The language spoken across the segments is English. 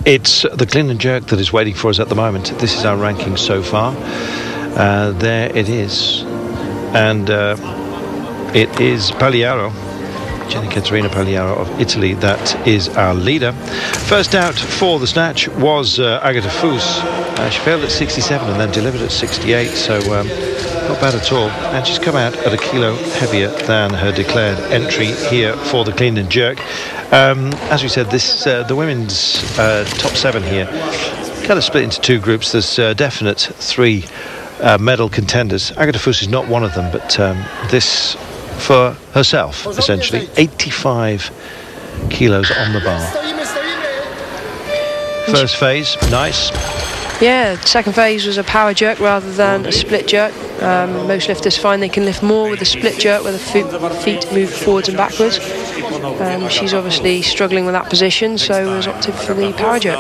It's the clean and jerk that is waiting for us at the moment. This is our ranking so far. There it is. And it is Pagliaro, Jenny Caterina Pagliaro of Italy, that is our leader. First out for the snatch was Agatha Fous. She failed at 67 and then delivered at 68, so not bad at all. And she's come out at a kilo heavier than her declared entry here for the clean and jerk. As we said, this the women's top 7 here kind of split into 2 groups. There's definite 3 medal contenders. Agatha Fous is not one of them, but this for herself, essentially. 85 kilos on the bar. First phase, nice. Yeah, second phase was a power jerk rather than a split jerk. Most lifters find they can lift more with a split jerk where the feet move forwards and backwards. She's obviously struggling with that position, so has opted for the power jerk.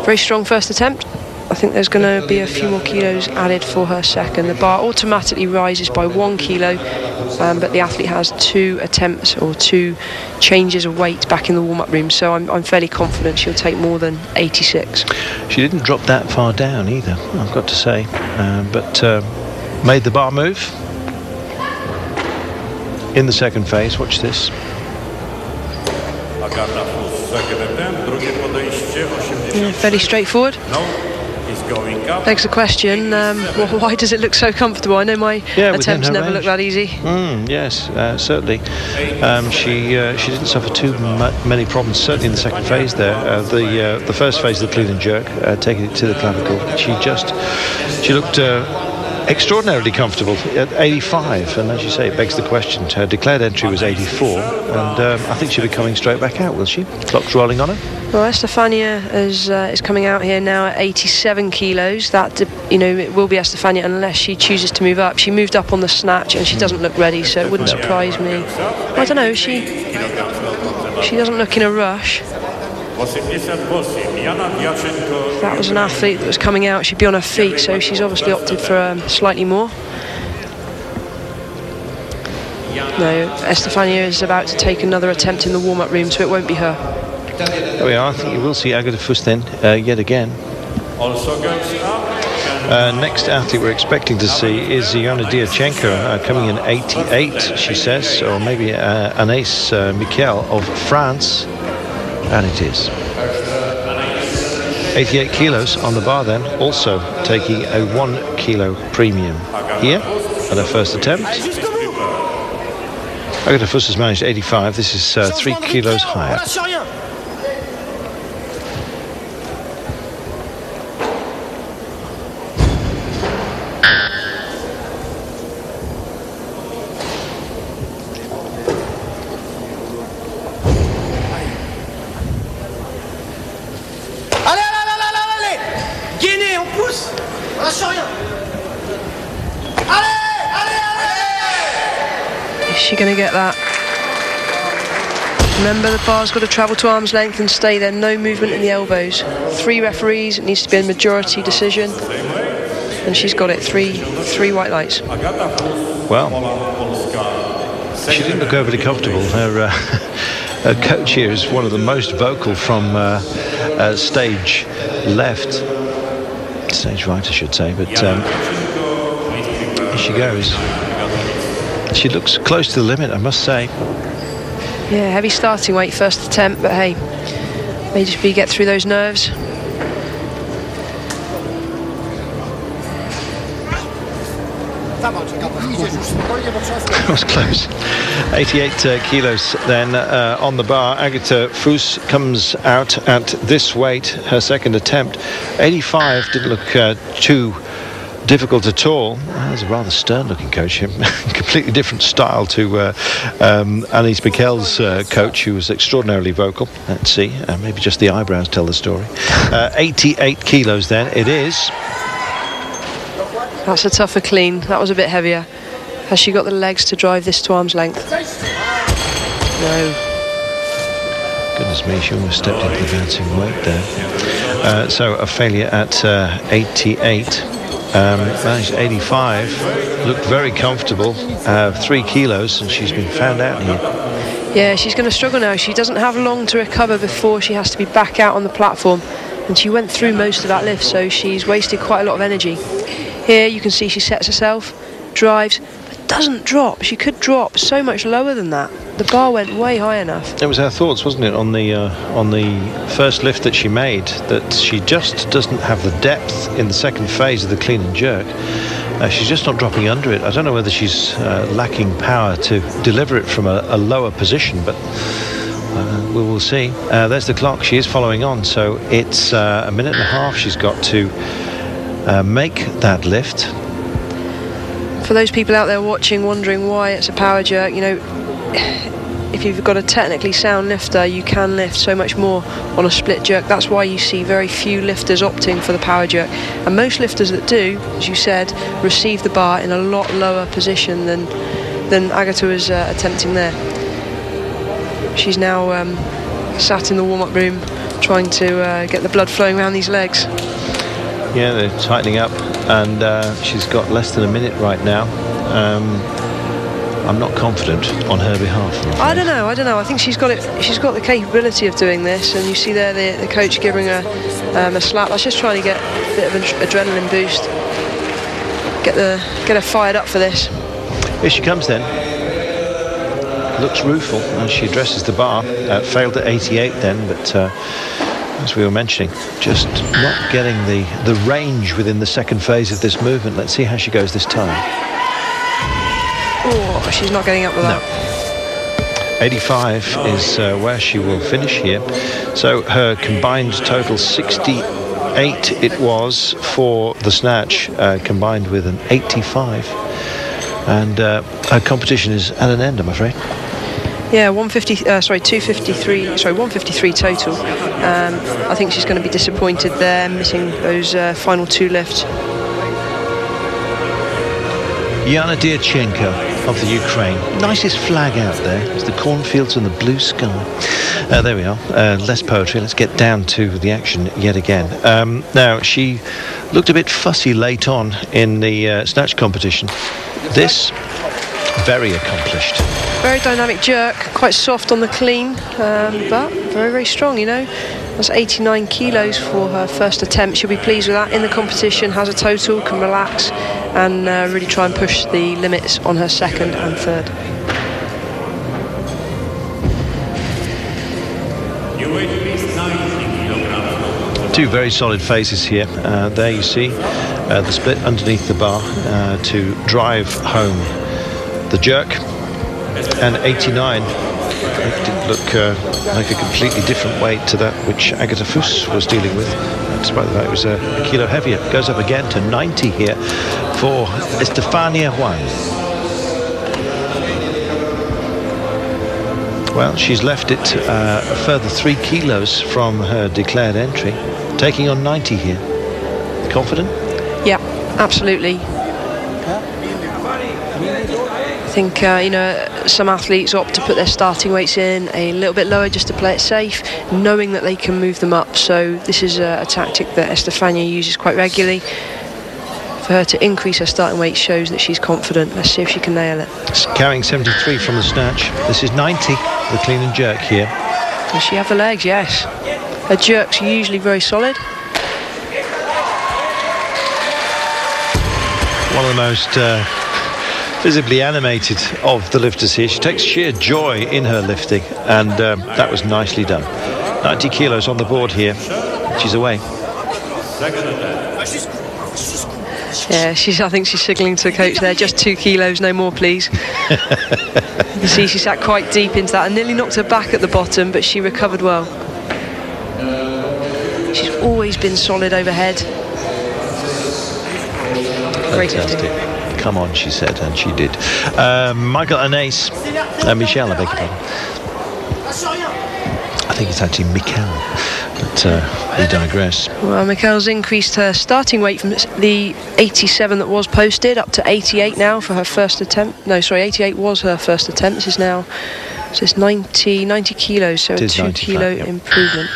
Very strong first attempt. I think there's going to be a few more kilos added for her second. The bar automatically rises by 1 kilo, but the athlete has 2 attempts or 2 changes of weight back in the warm-up room, so I'm fairly confident she'll take more than 86. She didn't drop that far down either, I've got to say, but made the bar move in the second phase. Watch this. Yeah, fairly straightforward. Begs the question, well, why does it look so comfortable? I know my attempts never look that easy. Yes, certainly. She didn't suffer too many problems, certainly in the second phase there. The first phase of the clean and jerk, taking it to the clavicle, she looked extraordinarily comfortable at 85, and as you say, it begs the question. Her declared entry was 84, and I think she'll be coming straight back out, will she? Clock's rolling on her. Well, Estefania is coming out here now at 87 kilos. That, it will be Estefania unless she chooses to move up. She moved up on the snatch and she doesn't look ready, so it wouldn't surprise me. I don't know, she doesn't look in a rush. If that was an athlete that was coming out, she'd be on her feet, so she's obviously opted for slightly more. No, Estefania is about to take another attempt in the warm-up room, so it won't be her. There we are. I think you will see Agatha Fous then, yet again. Next athlete we're expecting to see is Iona Diachenko, coming in 88, she says, or maybe Anaïs Miquel of France. And it is 88 kilos on the bar then, also taking a 1 kilo premium here at her first attempt. Agatha Fous has managed 85. This is 3 kilos higher. Is she going to get that? Remember, the bar's got to travel to arm's length and stay there. No movement in the elbows. 3 referees. It needs to be a majority decision. And she's got it. 3 white lights. Well, she didn't look overly comfortable. Her coach here is one of the most vocal from stage left. Stage right, I should say. But here she goes. She looks close to the limit, I must say. Yeah, heavy starting weight, first attempt, but hey, may just be get through those nerves. That was close. 88 kilos then on the bar. Agatha Fous comes out at this weight, her second attempt. 85 didn't look too difficult at all. There's a rather stern-looking coach here. Completely different style to Anaïs Miquel's coach, who was extraordinarily vocal. Let's see, maybe just the eyebrows tell the story. 88 kilos then, it is. That's a tougher clean. That was a bit heavier. Has she got the legs to drive this to arm's length? No. Goodness me, she almost stepped into the bouncing weight there. So a failure at 88. Managed 85. Looked very comfortable. 3 kilos, and she's been found out here. Yeah, she's going to struggle now. She doesn't have long to recover before she has to be back out on the platform. And she went through most of that lift, so she's wasted quite a lot of energy. Here you can see she sets herself, drives, but doesn't drop. She could drop so much lower than that. The bar went way high enough. It was her thoughts, wasn't it, on the first lift that she made, that she just doesn't have the depth in the second phase of the clean and jerk. She's just not dropping under it. I don't know whether she's lacking power to deliver it from a lower position, but we will see. There's the clock. She is following on, so it's a minute and a half she's got to make that lift. For those people out there watching, wondering why it's a power jerk, you know, if you've got a technically sound lifter, you can lift so much more on a split jerk. That's why you see very few lifters opting for the power jerk. And most lifters that do, as you said, receive the bar in a lot lower position than Agatha was attempting there. She's now sat in the warm-up room trying to get the blood flowing around these legs. Yeah, they're tightening up, and she's got less than a minute right now. I'm not confident on her behalf. I don't know. I think she's got it. She's got the capability of doing this, and you see there the coach giving her a slap. That's just trying to get a bit of an adrenaline boost, get her fired up for this. Here she comes then. Looks rueful as she addresses the bar. Failed at 88 then, but as we were mentioning, just not getting the range within the second phase of this movement. Let's see how she goes this time. Oh, she's not getting up with that. No. 85 is where she will finish here. So her combined total 68 it was for the snatch, combined with an 85. And her competition is at an end, I'm afraid. Yeah, 153 total. I think she's going to be disappointed there, missing those final two lifts. Yana Diachenko of the Ukraine. Nicest flag out there. It's the cornfields and the blue sky. There we are. Less poetry. Let's get down to the action yet again. Now, she looked a bit fussy late on in the snatch competition. This, very accomplished. Very dynamic jerk, quite soft on the clean, but very, very strong, you know. That's 89 kilos for her first attempt. She'll be pleased with that. In the competition, has a total, can relax, and really try and push the limits on her second and third. Two very solid phases here. There you see the split underneath the bar to drive home the jerk. And 89, it did look like a completely different weight to that which Agatha Fous was dealing with, despite the fact it was a kilo heavier. Goes up again to 90 here for Estefania Juan. Well, she's left it a further 3 kilos from her declared entry, taking on 90 here. Confident? Yeah, absolutely. I think, you know, some athletes opt to put their starting weights in a little bit lower just to play it safe, knowing that they can move them up. So this is a tactic that Estefania uses quite regularly. For her to increase her starting weight shows that she's confident. Let's see if she can nail it. Carrying 73 from the snatch. This is 90, the clean and jerk here. Does she have the legs? Yes. Her jerks are usually very solid. One of the most visibly animated of the lifters here. She takes sheer joy in her lifting, and that was nicely done. 90 kilos on the board here. She's away. Yeah, I think she's signalling to the coach there, just 2 kilos, no more please. You can see she sat quite deep into that and nearly knocked her back at the bottom, but she recovered well. She's always been solid overhead. Great lifting. Come on, she said, and she did. Michael Anais, Michelle, I beg your pardon. I think it's actually Mikel, but we digress. Well, Mikel's increased her starting weight from the 87 that was posted up to 88 now for her first attempt. No, sorry, 88 was her first attempt. This is now, so it's 90 kilos, so a 2 kilo improvement.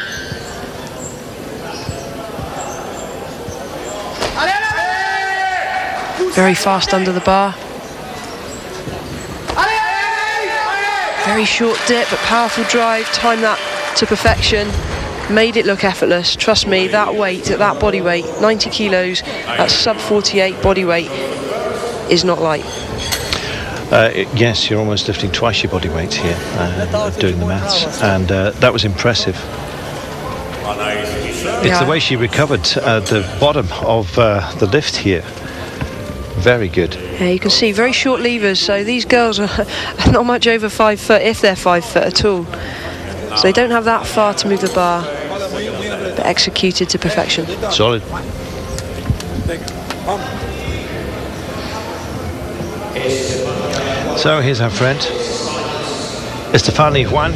Very fast under the bar. Very short dip, but powerful drive. Timed that to perfection. Made it look effortless. Trust me, that weight, at that body weight, 90 kilos, that sub 48 body weight, is not light. Yes, you're almost lifting twice your body weight here, doing the maths, and that was impressive. It's the way she recovered the bottom of the lift here. Very good. Yeah, you can see very short levers, so these girls are not much over 5 foot, if they're 5 foot at all. So they don't have that far to move the bar, but executed to perfection. Solid. So here's our friend, Estefania Juan,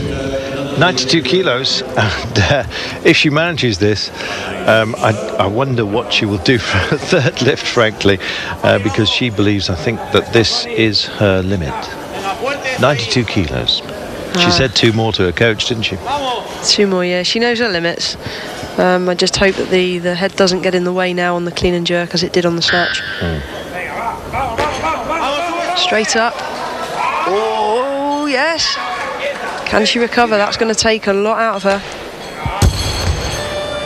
92 kilos, and if she manages this, I wonder what she will do for her third lift, frankly, because she believes, I think, that this is her limit. 92 kilos. She said 2 more to her coach, didn't she? 2 more, yeah. She knows her limits. I just hope that the head doesn't get in the way now on the clean and jerk as it did on the snatch. Straight up. Oh, yes. Can she recover? That's going to take a lot out of her.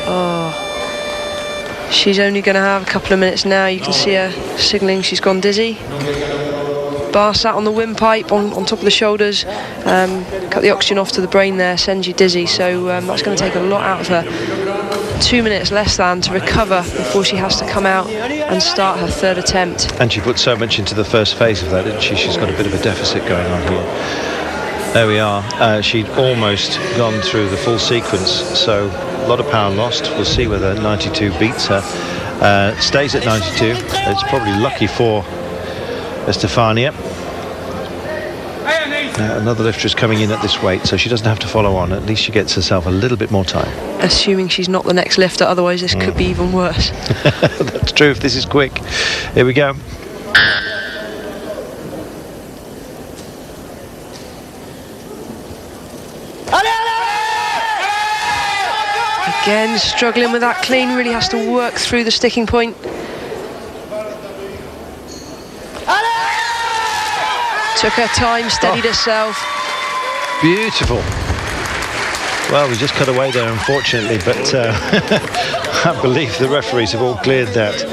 Oh. She's only going to have a couple of minutes now. You can see her signalling she's gone dizzy. Bar sat on the windpipe on top of the shoulders. Cut the oxygen off to the brain there, sends you dizzy. So that's going to take a lot out of her. 2 minutes less than to recover before she has to come out and start her third attempt. And she put so much into the first phase of that, didn't she? She's got a bit of a deficit going on here. There we are. She'd almost gone through the full sequence, so a lot of power lost. We'll see whether 92 beats her. Stays at 92. It's probably lucky for Estefania. Another lifter is coming in at this weight, so she doesn't have to follow on. At least she gets herself a little bit more time. Assuming she's not the next lifter, otherwise this could be even worse. That's true if this is quick. Here we go. Again, struggling with that clean, really has to work through the sticking point. Took her time, steadied herself. Beautiful. Well, we just cut away there, unfortunately, but I believe the referees have all cleared that.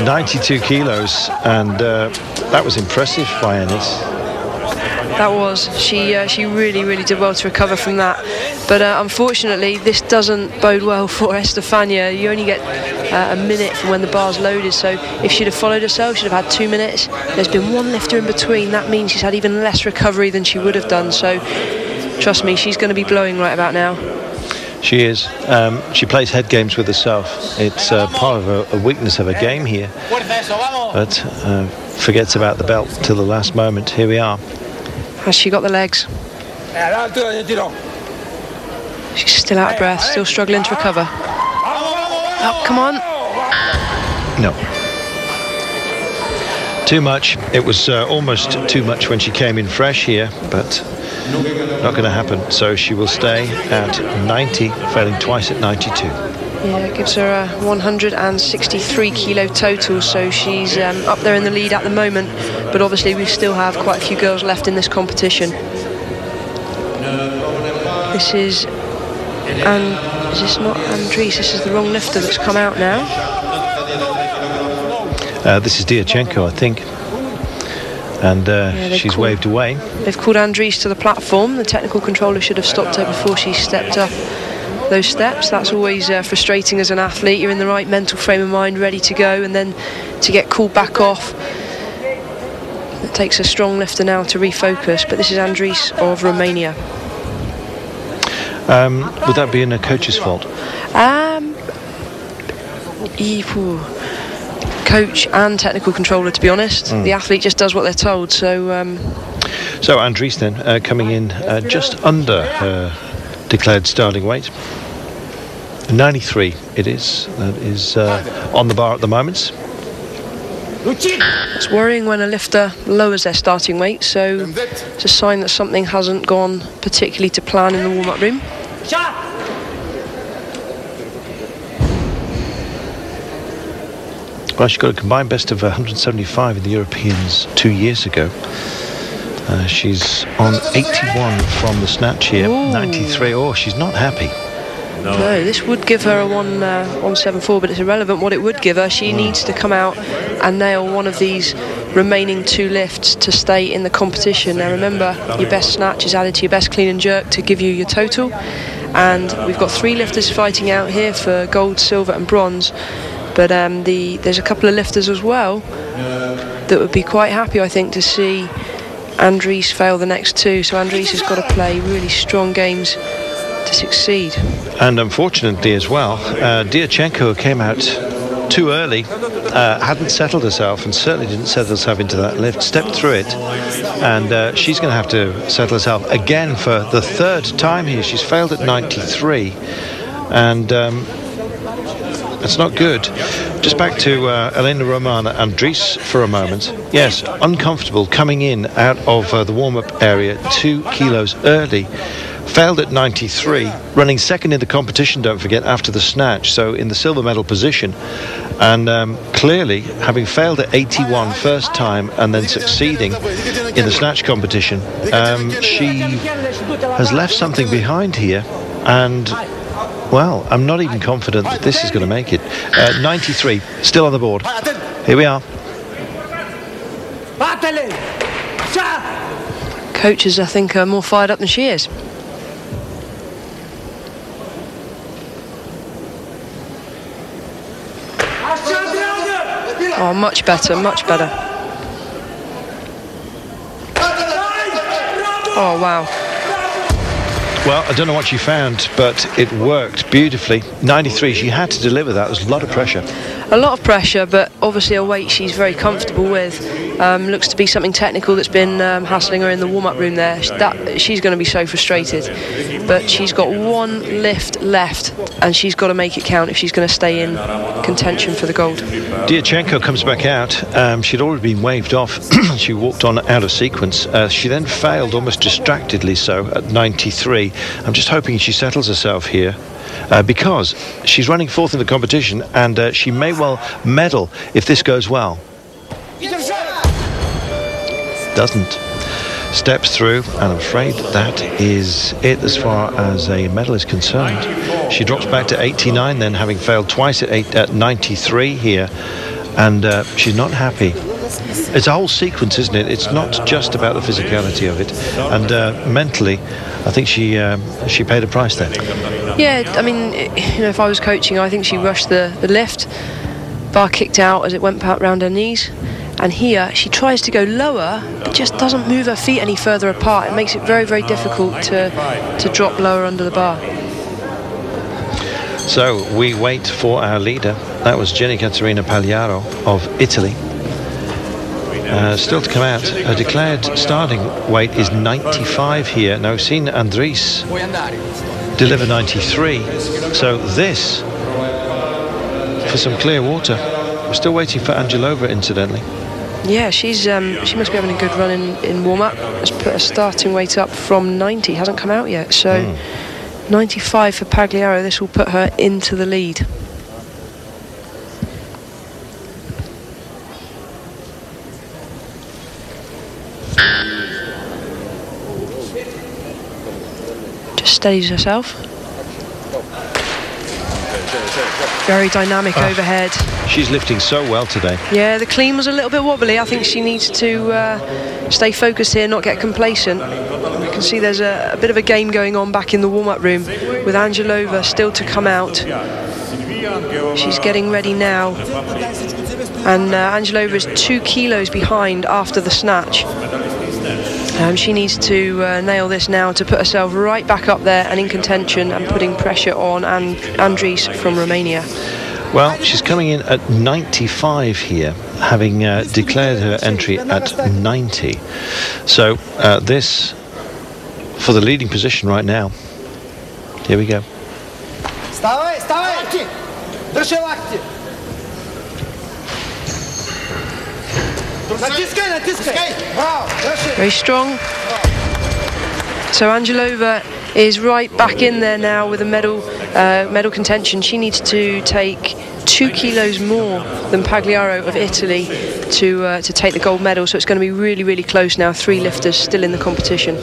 92 kilos, and that was impressive by Ennis. That was. She really did well to recover from that. But unfortunately, this doesn't bode well for Estefania. You only get a minute from when the bar's loaded. So if she'd have followed herself, she'd have had 2 minutes. There's been one lifter in between. That means she's had even less recovery than she would have done. So trust me, she's going to be blowing right about now. She is. She plays head games with herself. It's part of a weakness of her game here. But forgets about the belt till the last moment. Here we are. Has she got the legs? She's still out of breath, still struggling to recover. Oh, come on. No. Too much. It was almost too much when she came in fresh here, but not going to happen. So she will stay at 90, failing twice at 92. Yeah, it gives her a 163 kilo total, so she's up there in the lead at the moment. But obviously we still have quite a few girls left in this competition. This is, is this not Andries? This is the wrong lifter that's come out now. This is Diachenko, I think. And she's waved away. They've called Andries to the platform. The technical controller should have stopped her before she stepped up those steps. That's always frustrating as an athlete. You're in the right mental frame of mind, ready to go, and then to get called back off. It takes a strong lifter now to refocus, but this is Andries of Romania. Would that be in a coach's fault? Coach and technical controller, to be honest. The athlete just does what they're told. So Andries then coming in just under her declared starting weight. 93 it is. That is on the bar at the moment. It's worrying when a lifter lowers their starting weight, so it's a sign that something hasn't gone particularly to plan in the warm-up room. Well, she got a combined best of 175 in the Europeans 2 years ago. She's on 81 from the snatch here. Ooh. 93. Oh, she's not happy. No, this would give her a 174, but it's irrelevant what it would give her. She needs to come out and nail one of these remaining 2 lifts to stay in the competition. Now remember, your best snatch is added to your best clean and jerk to give you your total. And we've got 3 lifters fighting out here for gold, silver and bronze. But there's a couple of lifters as well that would be quite happy, I think, to see Andries fail the next 2. So Andries has got to play really strong games to succeed. And unfortunately as well, Diachenko came out too early, hadn't settled herself, and certainly didn't settle herself into that lift, stepped through it, and she's going to have to settle herself again for the 3rd time here. She's failed at 93, and it's not good. Just back to Elena Romana Andries for a moment. Yes, uncomfortable coming in out of the warm-up area 2 kilos early. Failed at 93, running 2nd in the competition, don't forget, after the snatch, so in the silver medal position. And clearly, having failed at 81 first time and then succeeding in the snatch competition, she has left something behind here. And, well, I'm not even confident that this is going to make it. 93, still on the board. Here we are. Coaches, I think, are more fired up than she is. Oh, much better, much better. Oh, wow. Well, I don't know what she found, but it worked beautifully. 93, she had to deliver that. There's a lot of pressure. A lot of pressure, but obviously a weight she's very comfortable with. Looks to be something technical that's been hassling her in the warm-up room there. She's going to be so frustrated. But she's got 1 lift left, and she's got to make it count if she's going to stay in contention for the gold. Diachenko comes back out. She'd already been waved off. She walked on out of sequence. She then failed almost distractedly so at 93. I'm just hoping she settles herself here. Because she's running 4th in the competition, and she may well medal if this goes well. Doesn't. Steps through, and I'm afraid that is it as far as a medal is concerned. She drops back to 89 then, having failed twice at 93 here, and she's not happy. It's a whole sequence, isn't it? It's not just about the physicality of it, and mentally I think she paid a price there. Yeah, I mean, you know, if I was coaching, I think she rushed the lift. Bar kicked out as it went round her knees. And here, she tries to go lower, but just doesn't move her feet any further apart. It makes it very, very difficult to drop lower under the bar. So we wait for our leader. That was Jenny Caterina Pagliaro of Italy. Still to come out. Her declared starting weight is 95 here. Now we've seen Andries deliver 93. So this, for some clear water. We're still waiting for Angelova, incidentally. Yeah, she must be having a good run in warm-up. Has put her starting weight up from 90. Hasn't come out yet. So 95 for Pagliaro. This will put her into the lead. Just steadies herself. Very dynamic overhead. She's lifting so well today. Yeah, the clean was a little bit wobbly. I think she needs to stay focused here, not get complacent. You can see there's a bit of a game going on back in the warm-up room with Angelova still to come out. She's getting ready now. And Angelova is 2 kilos behind after the snatch. She needs to nail this now to put herself right back up there and in contention and putting pressure on Andries from Romania. Well, she's coming in at 95 here, having declared her entry at 90. So this for the leading position right now. Here we go. Very strong. So Angelova is right back in there now with a medal contention. She needs to take 2 kilos more than Pagliaro of Italy to take the gold medal. So it's going to be really, really close now. 3 lifters still in the competition.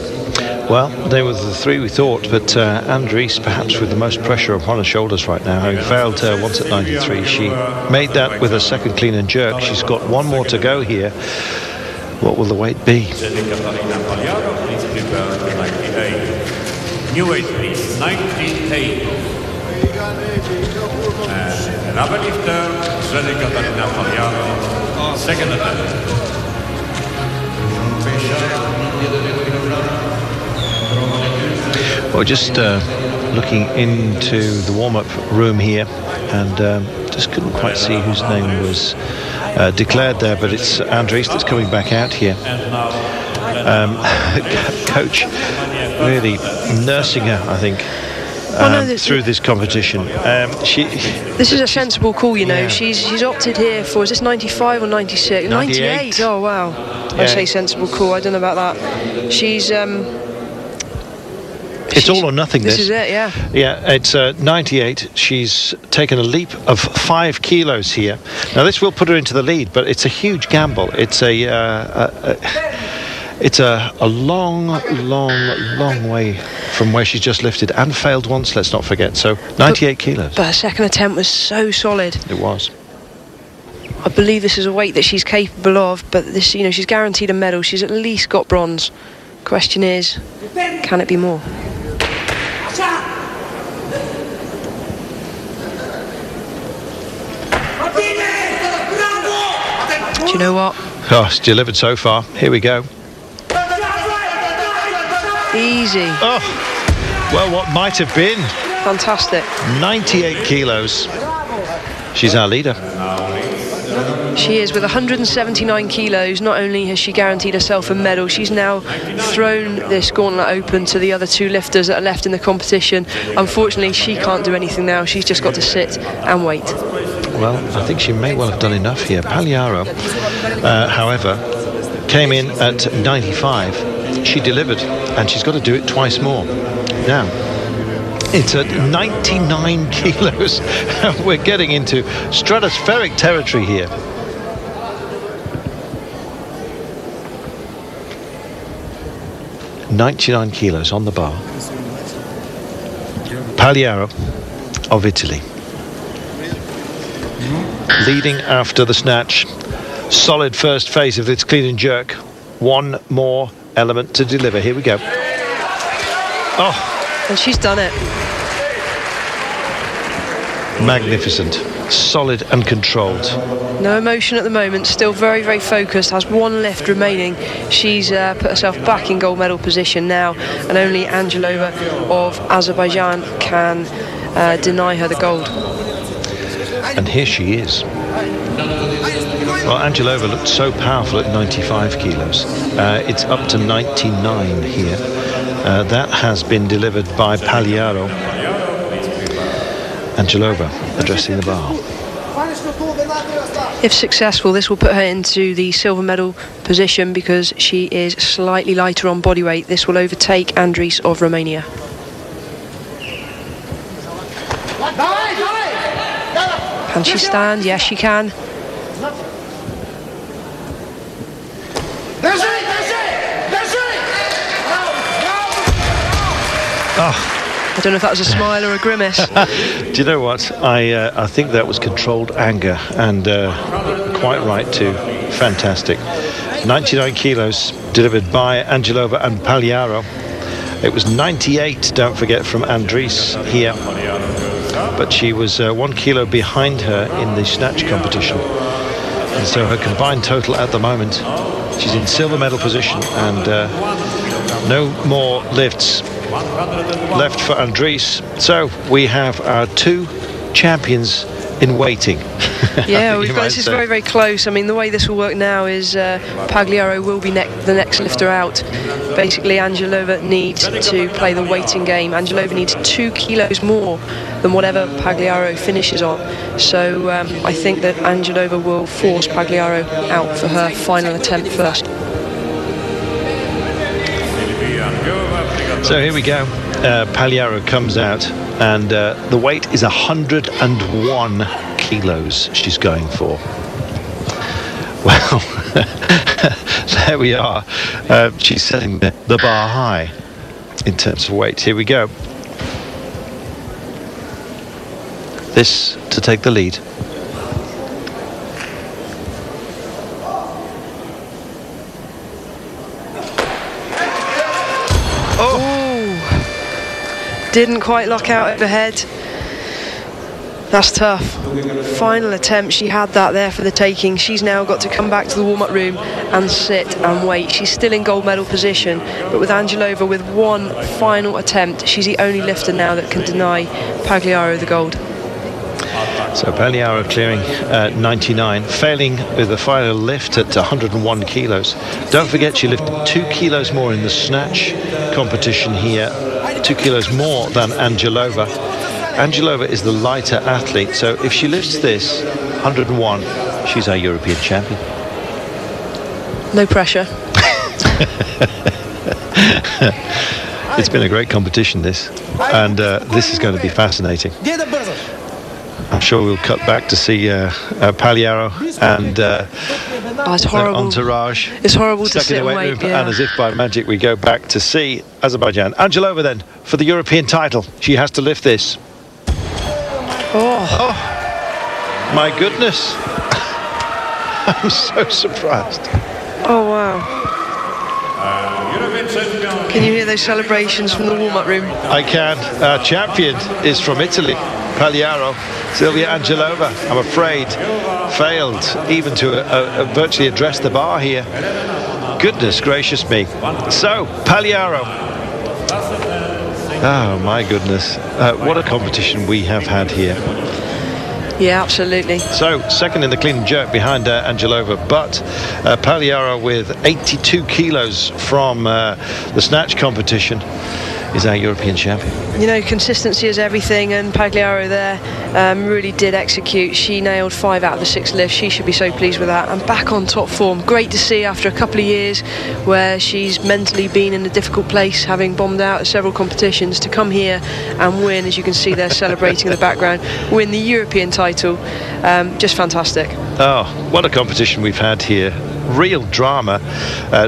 Well, they were the 3 we thought, but Andries perhaps with the most pressure upon her shoulders right now, having failed once at 93. She made that with a second clean and jerk. She's got 1 more to go here. What will the weight be? New weight, please, 98. Rubber lifter, Katarina Pagliaro, second attempt. Well, just looking into the warm-up room here, and just couldn't quite see whose name was declared there, but it's Andries that's coming back out here. Coach really nursing her, I think, through this competition. This is a sensible call, you know. Yeah. She's opted here for, is this 95 or 96? 98. Oh wow. Yeah. I say sensible call. I don't know about that. It's all or nothing. This is it, yeah. Yeah, it's 98. She's taken a leap of 5 kilos here. Now this will put her into the lead, but it's a huge gamble. It's a long way from where she's just lifted and failed once, let's not forget. So 98 kilos. But her second attempt was so solid. It was. I believe this is a weight that she's capable of, but this, you know, she's guaranteed a medal. She's at least got bronze. Question is, can it be more? Do you know what? Oh, it's delivered so far. Here we go. Easy. Oh, well, what might have been. Fantastic. 98 kilos. She's our leader. She is, with 179 kilos. Not only has she guaranteed herself a medal, she's now thrown this gauntlet open to the other 2 lifters that are left in the competition. Unfortunately, she can't do anything now. She's just got to sit and wait. Well, I think she may well have done enough here. Pagliaro, however, came in at 95. She delivered, and she's got to do it twice more. Now, it's at 99 kilos. We're getting into stratospheric territory here. $99 kilos on the bar. Pagliaro of Italy, leading after the snatch. Solid first phase of this clean and jerk. 1 more element to deliver. Here we go. Oh, and she's done it. Magnificent, solid and controlled. No emotion at the moment, still very, very focused, has 1 lift remaining. She's put herself back in gold medal position now, and only Angelova of Azerbaijan can deny her the gold. And here she is. Well, Angelova looked so powerful at 95 kilos. It's up to 99 here. That has been delivered by Pagliaro. Angelova addressing the bar. If successful, this will put her into the silver medal position because she is slightly lighter on body weight. This will overtake Andries of Romania. Can she stand? Yes, she can. Oh. I don't know if that was a smile or a grimace. Do you know what? I think that was controlled anger, and quite right too. Fantastic. 99 kilos delivered by Angelova and Pagliaro. It was 98, don't forget, from Andries here. But she was 1 kilo behind her in the snatch competition. And so her combined total at the moment, she's in silver medal position, and no more lifts left for Andries. So we have our 2 champions in waiting. Yeah, this is very, very close. I mean, the way this will work now is Pagliaro will be the next lifter out. Basically, Angelova needs to play the waiting game. Angelova needs 2 kilos more than whatever Pagliaro finishes on. So I think that Angelova will force Pagliaro out for her final attempt first. So here we go. Pagliaro comes out, and the weight is 101 kilos she's going for. Well, there we are. She's setting the bar high in terms of weight. Here we go. This to take the lead. Didn't quite lock out overhead. That's tough. Final attempt, she had that there for the taking. She's now got to come back to the warm-up room and sit and wait. She's still in gold medal position, but with Angelova with one final attempt, she's the only lifter now that can deny Pagliaro the gold. So Pagliaro clearing 99, failing with the final lift at 101 kilos. Don't forget she lifted 2 kilos more in the snatch competition here, 2 kilos more than Angelova. Angelova is the lighter athlete, so if she lifts this 101, she's our European champion. No pressure. It's been a great competition, this, and this is going to be fascinating. I'm sure we'll cut back to see Pagliaro and it's horrible. entourage. It's horrible to sit and wait. Room, yeah. And as if by magic, we go back to see Azerbaijan. Angelova then for the European title. She has to lift this. Oh my goodness! I'm so surprised. Oh wow! Can you hear those celebrations from the warm-up room? I can. Champion is from Italy, Pagliaro. Silvia Angelova, I'm afraid, failed even to virtually address the bar here. Goodness gracious me. So, Pagliaro. Oh, my goodness. What a competition we have had here. Yeah, absolutely. So, second in the clean and jerk behind Angelova, but Pagliaro with 82 kilos from the snatch competition is our European champion. You know, consistency is everything, and Pagliaro there really did execute. She nailed 5 out of the 6 lifts. She should be so pleased with that, and back on top form. Great to see after a couple of years where she's mentally been in a difficult place, having bombed out at several competitions, to come here and win, as you can see there celebrating in the background, win the European title. Just fantastic. Oh, what a competition we've had here. Real drama,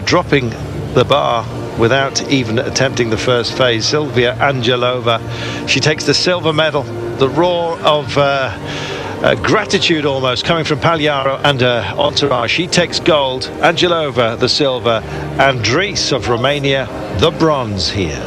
dropping the bar without even attempting the first phase. Silvia Angelova, she takes the silver medal. The roar of gratitude almost coming from Pagliaro and entourage. She takes gold, Angelova the silver, and Dries of Romania the bronze here.